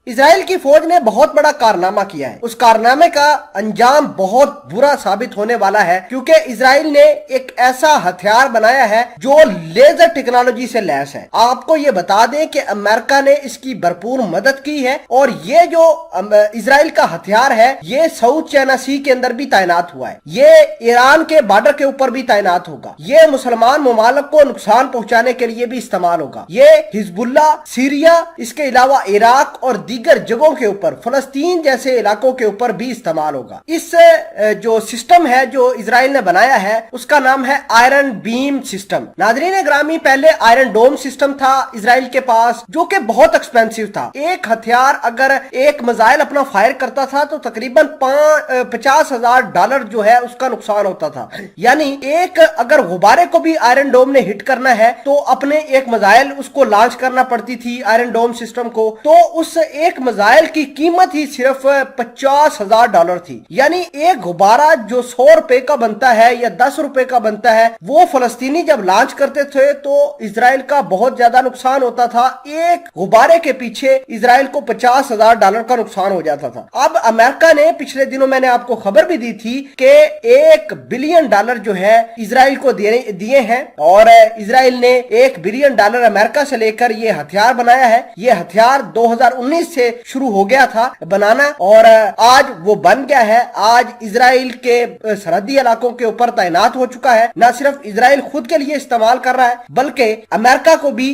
اسرائیل کی فوج نے بہت بڑا کارنامہ کیا ہے. اس کارنامے کا انجام بہت برا ثابت ہونے والا ہے کیونکہ اسرائیل نے ایک ایسا ہتھیار بنایا ہے جو لیزر ٹیکنالوجی سے لیس ہے. آپ کو یہ بتا دیں کہ امریکہ نے اس کی بھرپور مدد کی ہے اور یہ جو اسرائیل کا ہتھیار ہے یہ ساؤتھ چائنا سی کے اندر بھی تعینات ہوا ہے. یہ ایران کے بارڈر کے اوپر بھی تعینات ہوگا. یہ مسلمان ممالک کو نقصان پہنچانے کے لیے بھی استعمال ہوگا. یہ حزب اللہ، سیریا، اس کے علاوہ عراق اور دیگر جگہوں کے اوپر، فلسطین جیسے علاقوں کے اوپر بھی استعمال ہوگا. اس جو سسٹم ہے جو اسرائیل نے بنایا ہے اس کا نام ہے آئرن بیم سسٹم. ناظرین گرامی، پہلے آئرن ڈوم سسٹم تھا اسرائیل کے پاس جو کہ بہت ایکسپینسو تھا. ایک ہتھیار اگر ایک میزائل اپنا فائر کرتا تھا تو تقریباً $50,000 جو ہے اس کا نقصان ہوتا تھا. یعنی ایک اگر غبارے کو بھی آئرن ڈوم نے ہٹ کرنا ہے تو اپنے ایک میزائل اس کو لانچ کرنا پڑتی تھی آئرن ڈوم سسٹم کو. تو اس ایک میزائل کی قیمت ہی صرف $50,000 تھی. یعنی ایک غبارہ جو $100 کا بنتا ہے یا $10 کا بنتا ہے وہ فلسطینی جب لانچ کرتے تھے تو اسرائیل کا بہت زیادہ نقصان ہوتا تھا. ایک غبارے کے پیچھے اسرائیل کو $50,000 کا نقصان ہو جاتا تھا. اب امریکہ نے پچھلے دنوں میں نے آپ کو خبر بھی دی تھی کہ $1 بلین جو ہے اسرائیل کو دیے ہیں اور اسرائیل نے $1 بلین امریکہ سے لے کر یہ ہتھیار بنایا ہے. یہ ہتھیار 2019 سے شروع ہو گیا تھا بنانا اور آج وہ بن گیا ہے. آج اسرائیل کے سرحدی علاقوں کے اوپر تعینات ہو چکا ہے. نہ صرف اسرائیل خود کے لیے استعمال کر رہا ہے بلکہ امریکہ کو بھی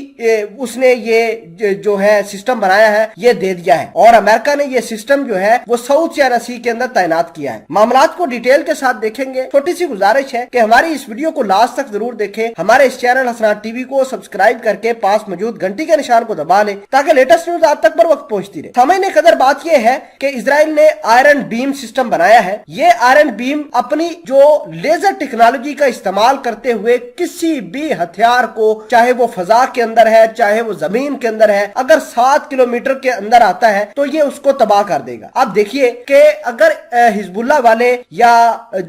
اس نے یہ جو ہے سسٹم بنایا ہے یہ دے دیا ہے اور امریکہ نے یہ سسٹم جو ہے وہ ساؤتھ چائنا سی کے اندر تعینات کیا ہے. معاملات کو ڈیٹیل کے ساتھ دیکھیں گے. چھوٹی سی گزارش ہے کہ ہماری اس ویڈیو کو لاسٹ تک ضرور دیکھیں. ہمارے اس چینل حسنات ٹی وی کو سبسکرائب کر کے پاس موجود گھنٹی کے نشان کو دبا لیں تاکہ لیٹسٹ نیوز آپ تک پر وقت پہنچتی رہے. سمجھنے قدر بات یہ ہے کہ اسرائیل نے آئرن بیم سسٹم بنایا ہے. یہ آئرن بیم اپنی جو لیزر ٹیکنالوجی کا استعمال کرتے ہوئے کسی بھی ہتھیار کو، چاہے وہ فضا کے اندر ہے چاہے وہ زمین کے اندر ہے، اگر 7 کلومیٹر کے اندر آتا ہے تو یہ اس کو تباہ کر دے گا. اب دیکھیے کہ اگر حزب اللہ والے یا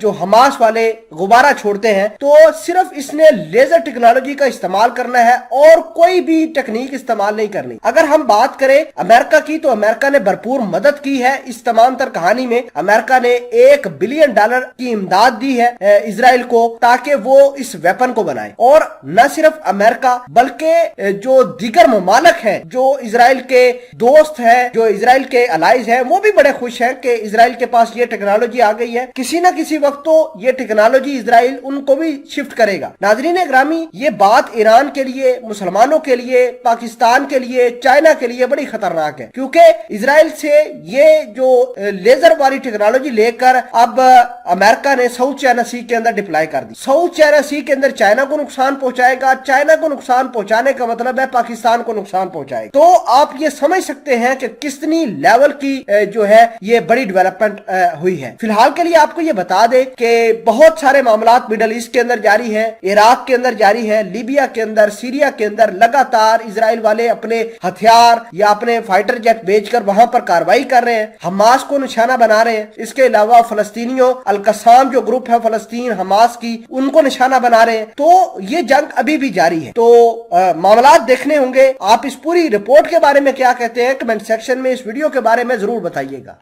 جو حماس والے غبارہ چھوڑتے ہیں تو صرف اس نے لیزر ٹیکنالوجی کا استعمال کرنا ہے اور کوئی بھی ٹیکنیک استعمال نہیں کرنی. اگر ہم بات کریں امریکہ کی تو امریکہ نے بھرپور مدد کی ہے اس تمام تر کہانی میں. امریکہ نے $1 بلین کی امداد دی ہے اسرائیل کو تاکہ وہ اس ویپن کو بنائے. اور نہ صرف امریکہ بلکہ جو دیگر ممالک ہیں جو اسرائیل کے دوست ہیں، جو اسرائیل کے الائز ہیں، وہ بھی بڑے خوش ہیں کہ اسرائیل کے پاس یہ ٹیکنالوجی آ گئی ہے. کسی نہ کسی وقت تو یہ ٹیکنالوجی اسرائیل ان کو بھی شفٹ کرے گا. ناظرین گرامی، یہ بات ایران کے لیے، مسلمانوں کے لیے، پاکستان کے لیے، چائنا کے لیے بڑی خطرناک ہے کیونکہ اسرائیل سے یہ جو لیزر والی ٹیکنالوجی لے کر اب امریکہ نے ساؤتھ چائنا سی کے اندر ڈپلائی کر دی. ساؤتھ چائنا سی کے اندر چائنا کو نقصان پہنچائے گا. چائنا کو نقصان پہنچانے کا مطلب ہے پاکستان کو نقصان پہنچائے گا. تو آپ یہ سمجھ سکتے ہیں کہ کتنی لیول کی جو ہے یہ بڑی ڈیولپمنٹ ہوئی ہے. فی الحال کے لیے آپ کو یہ بتا دیں کہ بہت سارے معاملات مڈل ایسٹ کے اندر جاری ہیں، عراق کے اندر جاری ہے، لیبیا کے اندر، سیریا کے اندر. لگاتار اسرائیل والے اپنے ہتھیار یا اپنے فائٹر جیٹ بھیج کر وہاں پر کاروائی کر رہے ہیں، حماس کو نشانہ بنا رہے ہیں. اس کے علاوہ فلسطینیوں، القسام جو گروپ ہے فلسطین حماس کی، ان کو نشانہ بنا رہے ہیں. تو یہ جنگ ابھی بھی جاری ہے. تو معاملات دیکھنے ہوں گے. آپ اس پوری رپورٹ کے بارے میں کیا کہتے ہیں کمنٹ سیکشن میں اس ویڈیو کے بارے میں ضرور بتائیے گا.